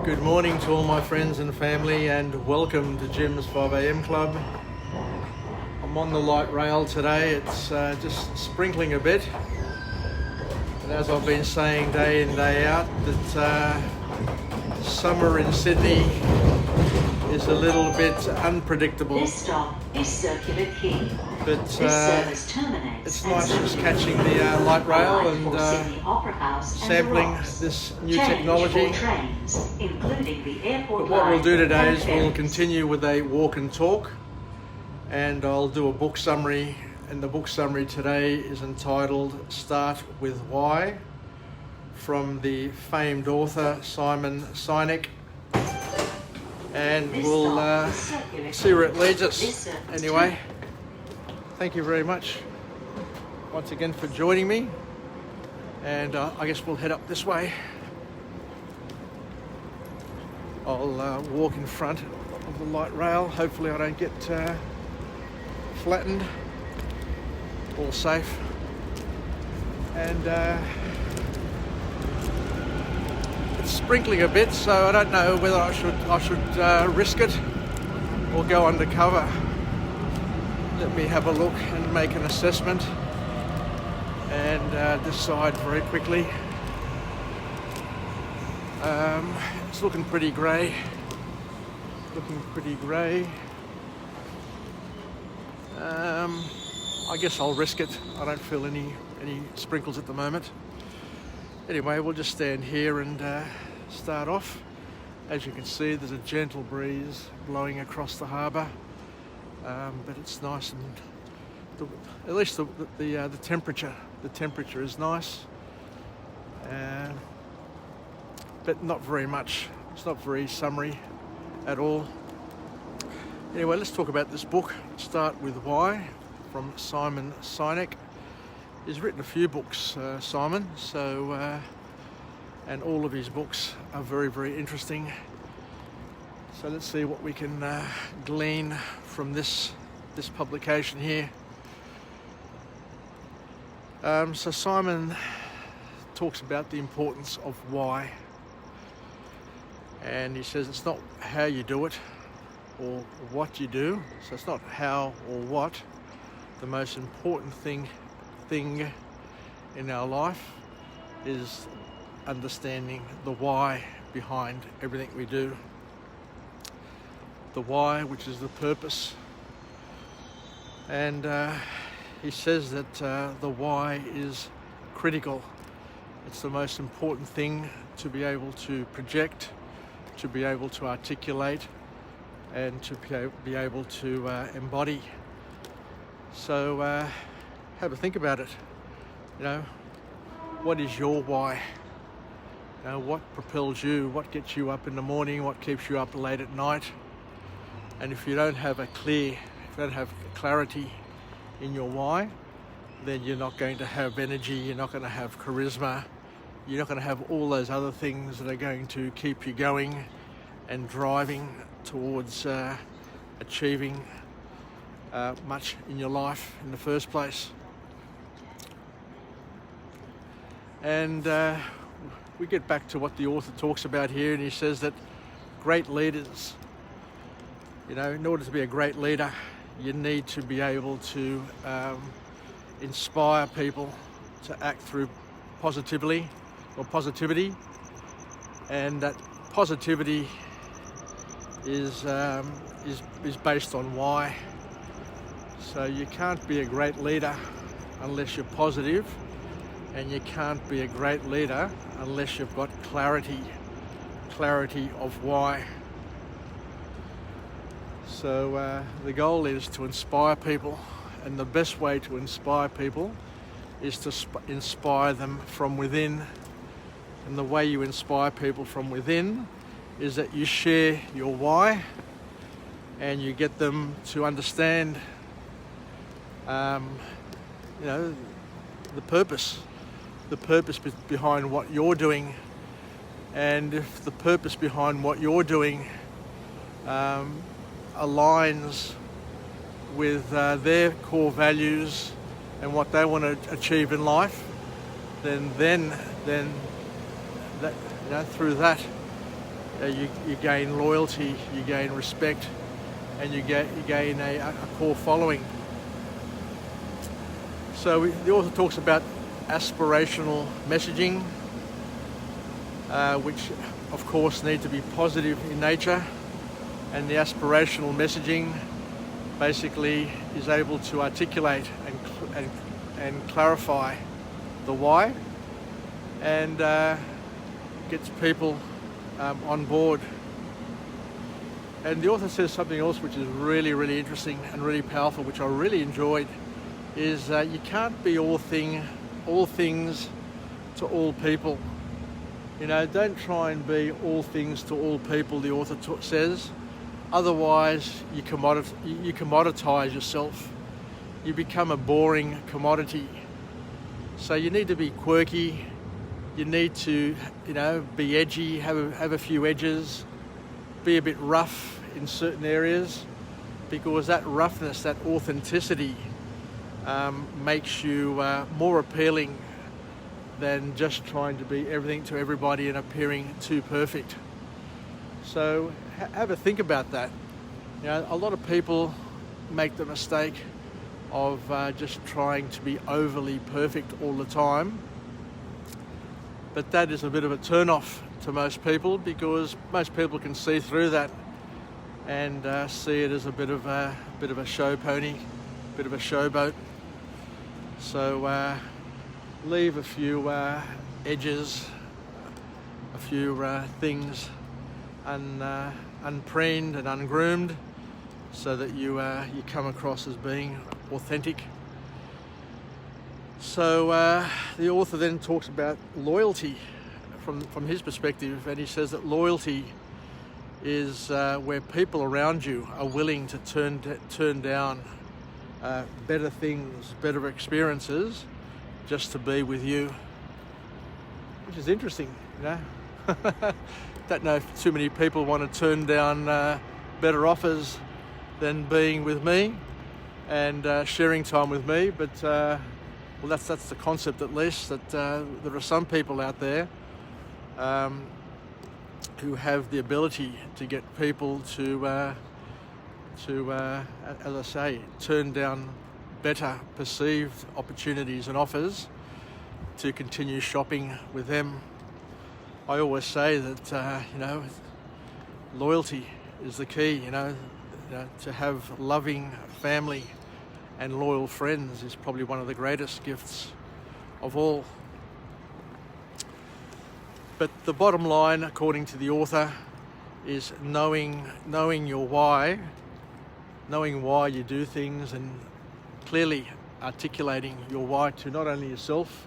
Good morning to all my friends and family, and welcome to Jim's 5am Club. I'm on the light rail today. It's just sprinkling a bit, and as I've been saying day in day out, that summer in Sydney is a little bit unpredictable. This stop is Circular Quay. But it's nice just catching the light rail and sampling this new technology. But what we'll do today is we'll continue with a walk and talk, and I'll do a book summary, and the book summary today is entitled Start With Why, from the famed author Simon Sinek, and we'll see where it leads us. Anyway, thank you very much once again for joining me, and I guess we'll head up this way. I'll walk in front of the light rail. Hopefully I don't get flattened. All safe. And it's sprinkling a bit, so I don't know whether I should risk it or go undercover. Let me have a look and make an assessment and decide very quickly. It's looking pretty grey. I guess I'll risk it. I don't feel any sprinkles at the moment. Anyway, we'll just stand here and start off. As you can see, there's a gentle breeze blowing across the harbour. But it's nice, and at least the temperature is nice, but not very much. It's not very summery at all. Anyway, let's talk about this book, Start With Why, from Simon Sinek. He's written a few books, Simon, so and all of his books are very, very interesting. So let's see what we can glean from this publication here. So Simon talks about the importance of why, and he says it's not how you do it or what you do. So it's not how or what. The most important thing in our life is understanding the why behind everything we do. The why, which is the purpose. And he says that the why is critical. It's the most important thing to be able to project, to be able to articulate, and to be able to embody. So have a think about it. You know, what is your why? You know, what propels you? What gets you up in the morning? What keeps you up late at night? And if you don't have clarity in your why, then you're not going to have energy, you're not going to have charisma, you're not going to have all those other things that are going to keep you going and driving towards achieving much in your life in the first place. And we get back to what the author talks about here, and he says that great leaders, you know, in order to be a great leader, you need to be able to inspire people to act through positivity, and that positivity is based on why. So you can't be a great leader unless you're positive, and you can't be a great leader unless you've got clarity of why. So the goal is to inspire people, and the best way to inspire people is to inspire them from within. And the way you inspire people from within is that you share your why, and you get them to understand, you know, the purpose behind what you're doing. And if the purpose behind what you're doing aligns with their core values and what they want to achieve in life, then that, through that, you gain loyalty, you gain respect, and you gain a core following. So the author talks about aspirational messaging, which of course need to be positive in nature, and the aspirational messaging basically is able to articulate and clarify the why, and gets people on board. And the author says something else which is really, really interesting and really powerful, which I really enjoyed, is you can't be all things to all people. You know, don't try and be all things to all people, the author says. Otherwise, you commoditize yourself. You become a boring commodity. So you need to be quirky. You need to, be edgy, have a few edges, be a bit rough in certain areas, because that roughness, that authenticity, makes you more appealing than just trying to be everything to everybody and appearing too perfect. So have a think about that. A lot of people make the mistake of just trying to be overly perfect all the time. But that is a bit of a turn-off to most people, because most people can see through that and see it as a bit of a show pony, a bit of a showboat. So leave a few edges, a few things unpreened and ungroomed, so that you come across as being authentic. So the author then talks about loyalty from his perspective, and he says that loyalty is where people around you are willing to turn down better things, better experiences, just to be with you, which is interesting. Don't know if too many people want to turn down better offers than being with me and sharing time with me, but well, that's the concept, at least, that there are some people out there who have the ability to get people to as I say, turn down better perceived opportunities and offers to continue shopping with them. I always say that loyalty is the key. To have loving family and loyal friends is probably one of the greatest gifts of all. But the bottom line, according to the author, is knowing your why, knowing why you do things, and clearly articulating your why to not only yourself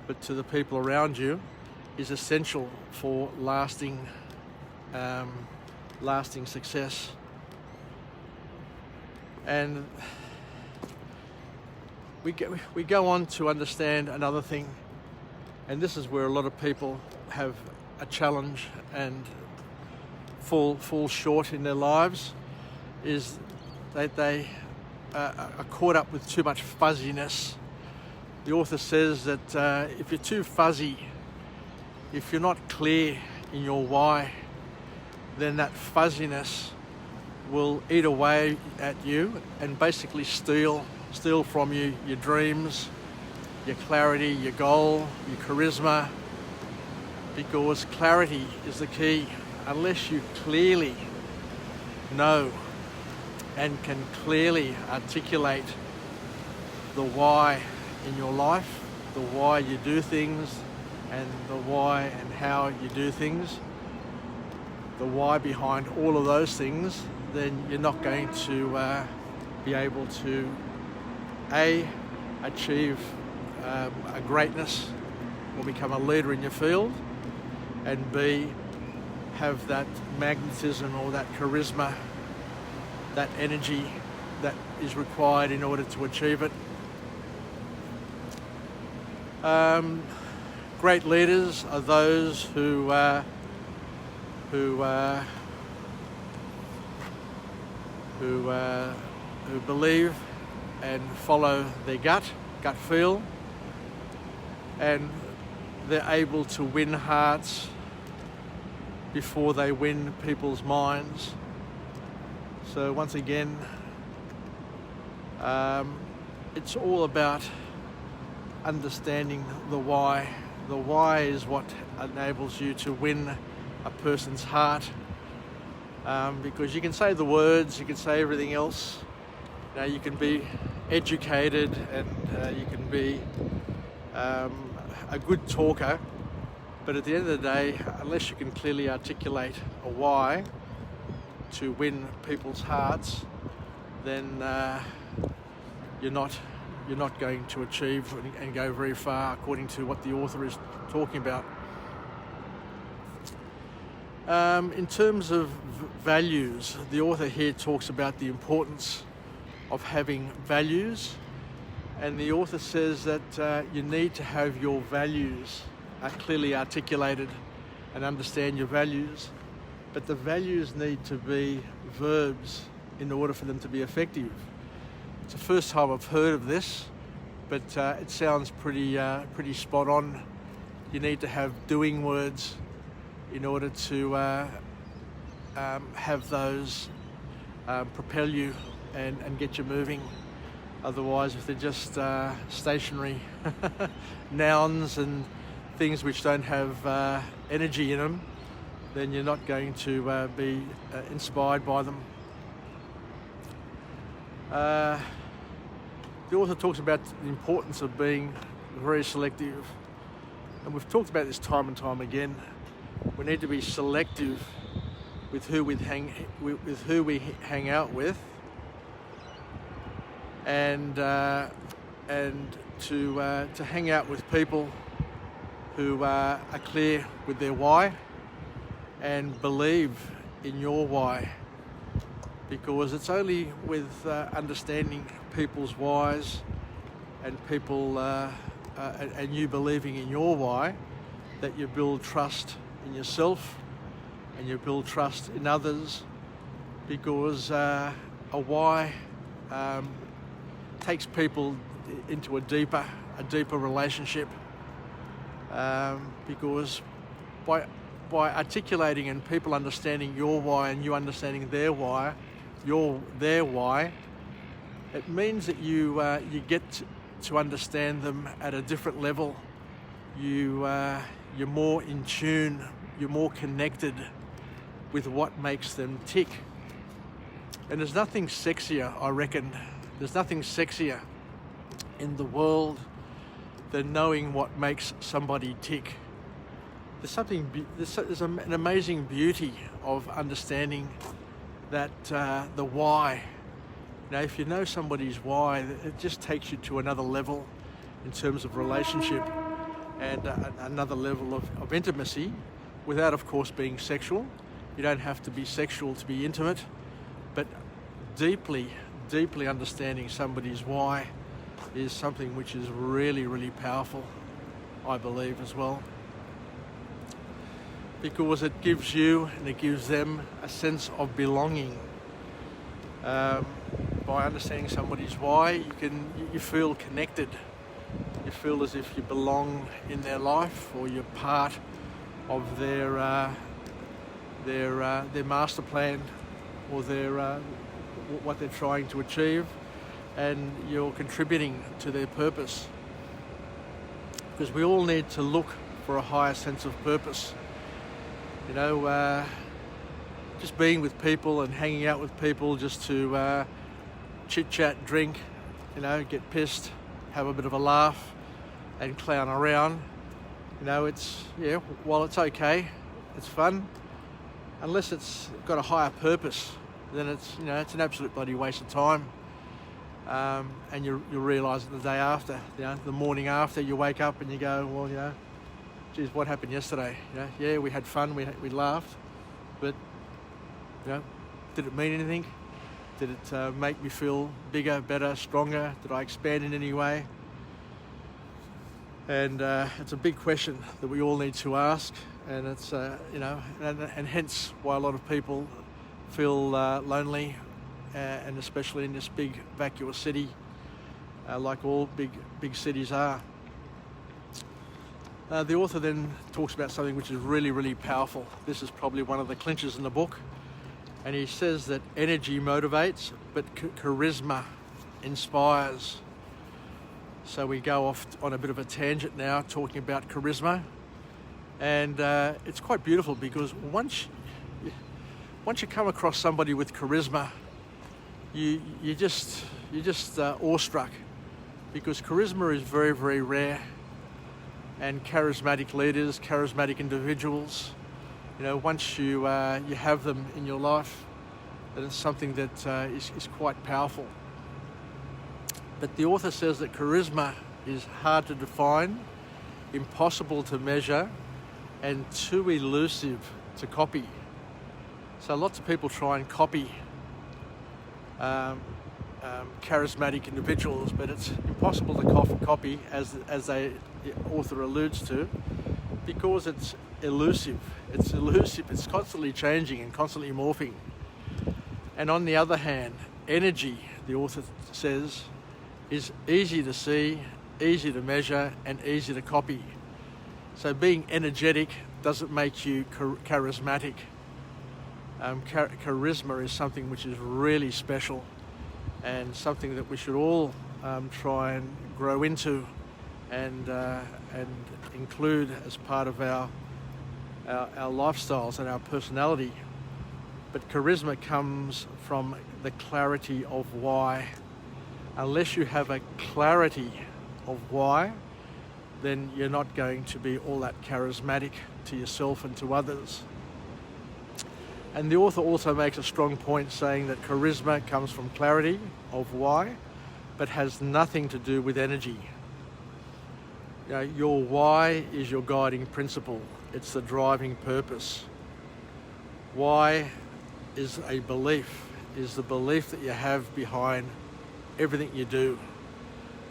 but to the people around you is essential for lasting success. And we go on to understand another thing, and this is where a lot of people have a challenge and fall short in their lives, is that they are caught up with too much fuzziness. The author says that if you're too fuzzy, if you're not clear in your why, then that fuzziness will eat away at you and basically steal from you your dreams, your clarity, your goal, your charisma, because clarity is the key. Unless you clearly know and can clearly articulate the why in your life, the why you do things, and the why and how you do things, the why behind all of those things, then you're not going to be able to A, achieve a greatness or become a leader in your field, and B, have that magnetism or that charisma, that energy that is required in order to achieve it. Great leaders are those who believe and follow their gut feel, and they're able to win hearts before they win people's minds. So once again, it's all about understanding the why. The why is what enables you to win a person's heart, because you can say the words, you can say everything else. You can be educated and you can be a good talker, but at the end of the day, unless you can clearly articulate a why to win people's hearts, then you're not going to achieve and go very far, according to what the author is talking about. In terms of values, the author here talks about the importance of having values, and the author says that you need to have your values clearly articulated and understand your values, but the values need to be verbs in order for them to be effective. It's the first time I've heard of this, but it sounds pretty spot on. You need to have doing words in order to have those propel you and get you moving. Otherwise, if they're just stationary nouns and things which don't have energy in them, then you're not going to be inspired by them. The author talks about the importance of being very selective, and we've talked about this time and time again. We need to be selective with who we hang out with, and to hang out with people who are clear with their why and believe in your why, because it's only with understanding people's whys and people and you believing in your why that you build trust in yourself and you build trust in others, because a why takes people into a deeper relationship, because by articulating and people understanding your why and you understanding their why, it means that you get to understand them at a different level. You're more in tune, you're more connected with what makes them tick. And there's nothing sexier, I reckon, there's nothing sexier in the world than knowing what makes somebody tick. There's an amazing beauty of understanding that the why. Now, if you know somebody's why, it just takes you to another level in terms of relationship and another level of intimacy, without, of course, being sexual. You don't have to be sexual to be intimate, but deeply understanding somebody's why is something which is really, really powerful, I believe, as well. Because it gives you and it gives them a sense of belonging. By understanding somebody's why, you feel connected. You feel as if you belong in their life, or you're part of their master plan, or what they're trying to achieve, and you're contributing to their purpose. Because we all need to look for a higher sense of purpose. Just being with people and hanging out with people just to chit chat, drink, get pissed, have a bit of a laugh and clown around. While it's okay, it's fun, unless it's got a higher purpose, then it's an absolute bloody waste of time. And you'll realise it the day after, the morning after, you wake up and you go, well, geez, what happened yesterday? Yeah, we had fun, we laughed, but did it mean anything? Did it make me feel bigger, better, stronger? Did I expand in any way? And it's a big question that we all need to ask, and it's and hence why a lot of people feel lonely, and especially in this big vacuous city, like all big cities are. The author then talks about something which is really, really powerful. This is probably one of the clinchers in the book. And he says that energy motivates, but charisma inspires. So we go off on a bit of a tangent now, talking about charisma. And it's quite beautiful because once you come across somebody with charisma, you're just awestruck, because charisma is very, very rare. And charismatic leaders, charismatic individuals, once you have them in your life, then it's something that is quite powerful. But the author says that charisma is hard to define, impossible to measure, and too elusive to copy. So lots of people try and copy charismatic individuals, but it's impossible to copy, as the author alludes to, because it's elusive. It's constantly changing and constantly morphing. And on the other hand, energy, the author says, is easy to see, easy to measure, and easy to copy. So being energetic doesn't make you charismatic. Charisma is something which is really special, and something that we should all try and grow into and include as part of our lifestyles and our personality. But charisma comes from the clarity of why. Unless you have a clarity of why, then you're not going to be all that charismatic to yourself and to others. And the author also makes a strong point, saying that charisma comes from clarity of why, but has nothing to do with energy. Your why is your guiding principle. It's the driving purpose. Why is a belief, is the belief that you have behind everything you do.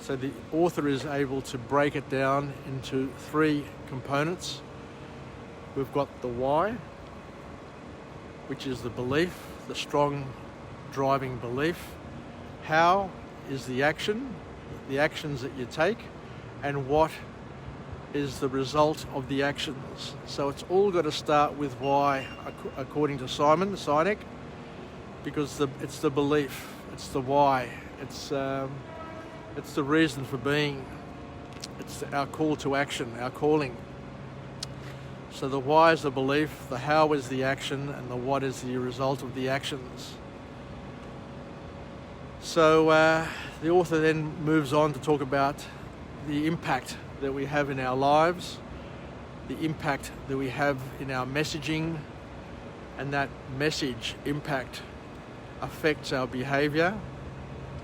So the author is able to break it down into 3 components. We've got the why, which is the belief, the strong driving belief. How is the action, the actions that you take, and what is the result of the actions. So it's all got to start with why, according to Simon Sinek, because it's the belief, it's the why, it's the reason for being, it's our call to action, our calling. So the why is the belief, the how is the action, and the what is the result of the actions. So the author then moves on to talk about the impact that we have in our lives, the impact that we have in our messaging, and that message impact affects our behaviour,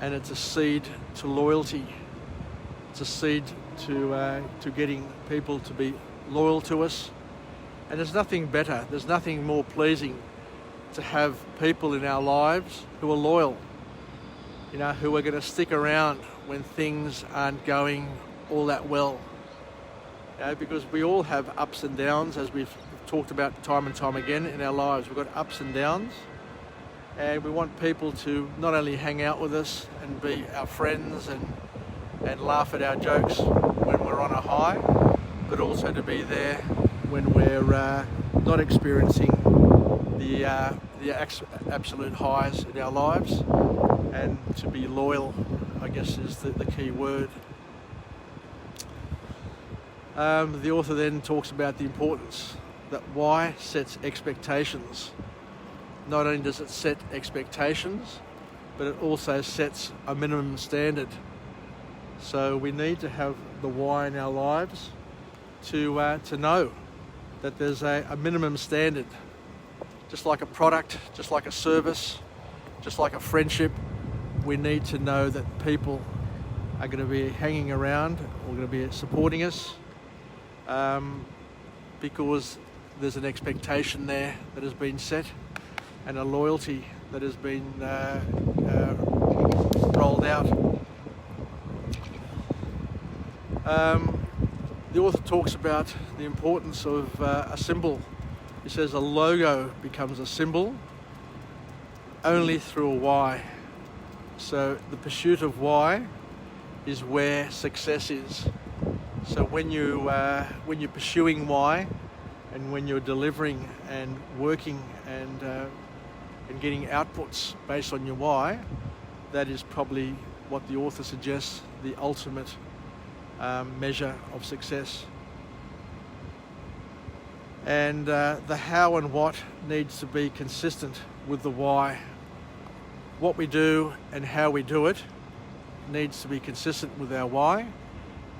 and it's a seed to loyalty. It's a seed to getting people to be loyal to us. And there's nothing better, there's nothing more pleasing to have people in our lives who are loyal, who are going to stick around when things aren't going all that well. Because we all have ups and downs, as we've talked about time and time again in our lives. We've got ups and downs, and we want people to not only hang out with us and be our friends and laugh at our jokes when we're on a high, but also to be there when we're not experiencing the absolute highs in our lives, and to be loyal, I guess, is the key word. The author then talks about the importance that why sets expectations. Not only does it set expectations, but it also sets a minimum standard. So we need to have the why in our lives to know that there's a minimum standard. Just like a product, just like a service, just like a friendship, we need to know that people are going to be hanging around or going to be supporting us, because there's an expectation there that has been set, and a loyalty that has been rolled out. The author talks about the importance of a symbol. He says a logo becomes a symbol only through a why. So the pursuit of why is where success is. So when you're pursuing why, and when you're delivering and working and getting outputs based on your why, that is probably what the author suggests the ultimate measure of success. And the how and what needs to be consistent with the why. What we do and how we do it needs to be consistent with our why.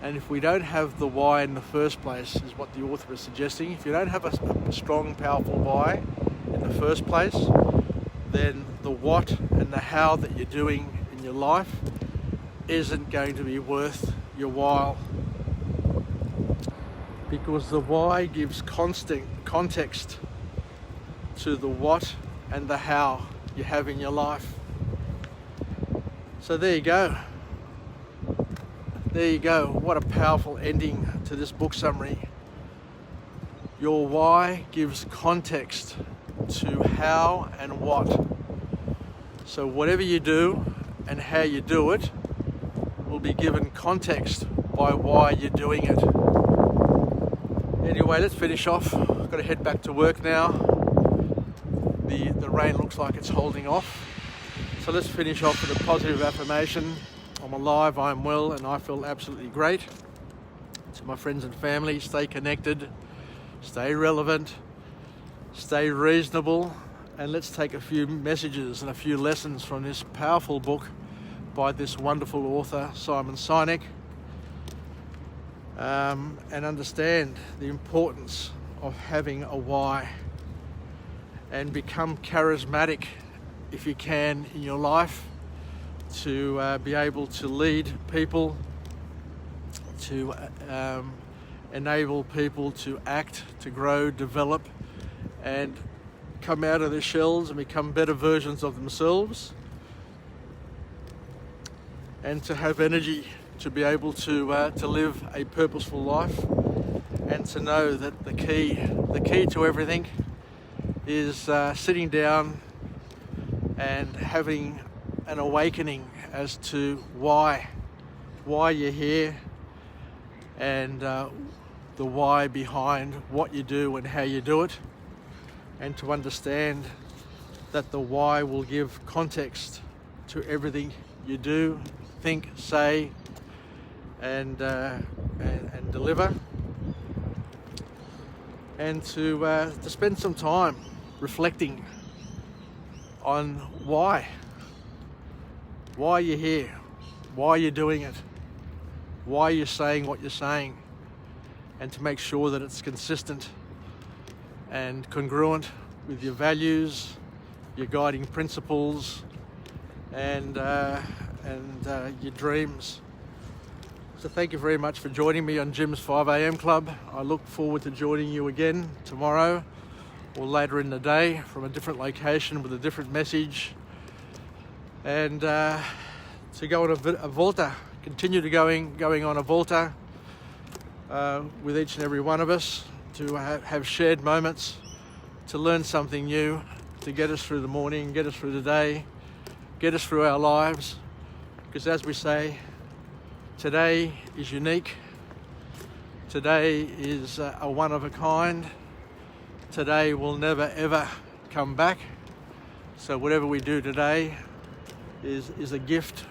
And if we don't have the why in the first place, is what the author is suggesting, if you don't have a strong, powerful why in the first place, then the what and the how that you're doing in your life isn't going to be worth your while. Because the why gives constant context to the what and the how you have in your life. So there you go. There you go. What a powerful ending to this book summary. Your why gives context to how and what. So whatever you do and how you do it will be given context by why you're doing it. Anyway, let's finish off. I've got to head back to work now. The rain looks like it's holding off. So let's finish off with a positive affirmation. I'm alive, I'm well, and I feel absolutely great. To my friends and family, stay connected, stay relevant, stay reasonable, and let's take a few messages and a few lessons from this powerful book by this wonderful author, Simon Sinek, and understand the importance of having a why, and become charismatic if you can in your life, to be able to lead people, to enable people to act, to grow, develop, and come out of their shells and become better versions of themselves, and to have energy to be able to live a purposeful life, and to know that the key to everything is sitting down and having an awakening as to why you're here, and the why behind what you do and how you do it, and to understand that the why will give context to everything you do, think, say, and deliver, and to spend some time reflecting on why you're here, why you're doing it, why you're saying what you're saying, and to make sure that it's consistent and congruent with your values, your guiding principles, and your dreams. So thank you very much for joining me on Jim's 5 a.m. Club. I look forward to joining you again tomorrow or later in the day from a different location with a different message, and to go on a volta, continue to going on a volta with each and every one of us, to have shared moments, to learn something new, to get us through the morning, get us through the day, get us through our lives. Because as we say, today is unique, today is a one of a kind, today will never ever come back. So whatever we do today is a gift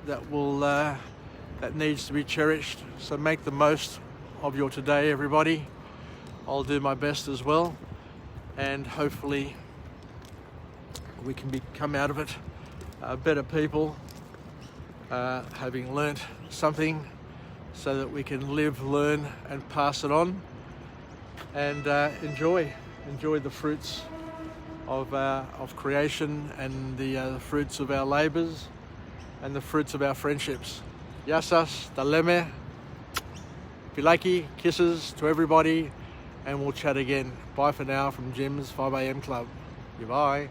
that will that needs to be cherished. So make the most of your today, everybody. I'll do my best as well, and hopefully we can come out of it better people, having learnt something, so that we can live, learn, and pass it on, and enjoy the fruits of creation, and the fruits of our labours, and the fruits of our friendships. Yassas, taleme, pilaki, kisses to everybody, and we'll chat again. Bye for now from Jim's 5 a.m. Club. Goodbye.